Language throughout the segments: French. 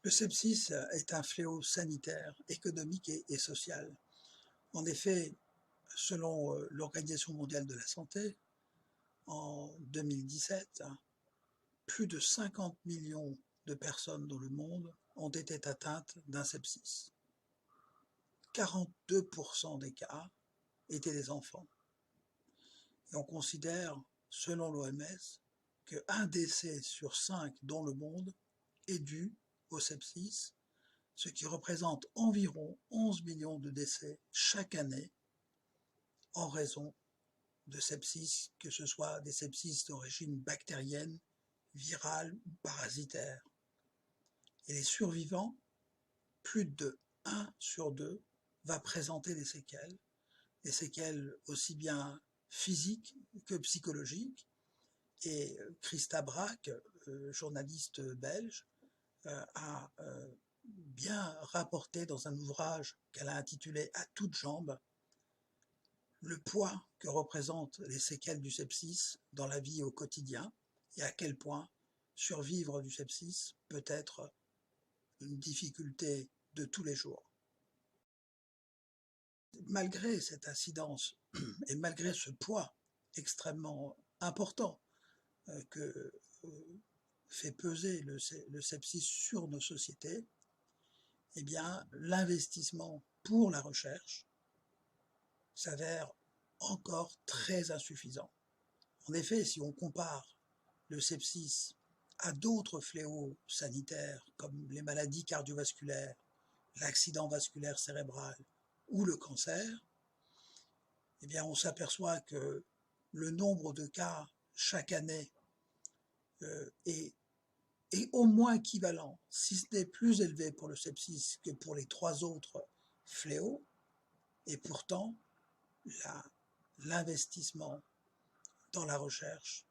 Le sepsis est un fléau sanitaire, économique et social. En effet, selon l'Organisation mondiale de la santé, en 2017, plus de 50 millions de personnes dans le monde ont été atteintes d'un sepsis. 42% des cas étaient des enfants. Et on considère, selon l'OMS, qu'un décès sur 5 dans le monde est dû au sepsis, ce qui représente environ 11 millions de décès chaque année en raison de sepsis, que ce soit des sepsis d'origine bactérienne, virale ou parasitaire. Et les survivants, plus de 1 sur 2 va présenter des séquelles aussi bien physiques que psychologiques. Et Christa Braque, journaliste belge, a bien rapporté dans un ouvrage qu'elle a intitulé « À toutes jambes » le poids que représentent les séquelles du sepsis dans la vie au quotidien et à quel point survivre du sepsis peut être une difficulté de tous les jours. Malgré cette incidence et malgré ce poids extrêmement important que fait peser le sepsis sur nos sociétés, eh bien, l'investissement pour la recherche s'avère encore très insuffisant. En effet, si on compare le sepsis à d'autres fléaux sanitaires comme les maladies cardiovasculaires, l'accident vasculaire cérébral ou le cancer, eh bien, on s'aperçoit que le nombre de cas chaque année est au moins équivalent, si ce n'est plus élevé pour le sepsis que pour les 3 autres fléaux, et pourtant l'investissement dans la recherche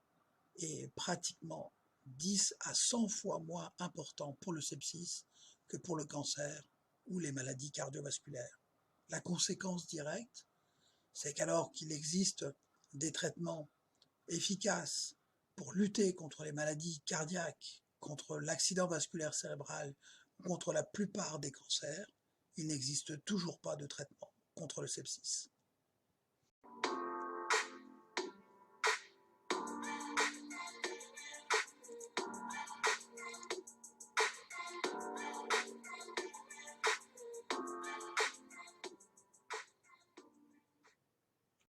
est pratiquement 10 à 100 fois moins important pour le sepsis que pour le cancer ou les maladies cardiovasculaires. La conséquence directe, c'est qu'alors qu'il existe des traitements efficaces pour lutter contre les maladies cardiaques, contre l'accident vasculaire cérébral, contre la plupart des cancers, il n'existe toujours pas de traitement contre le sepsis.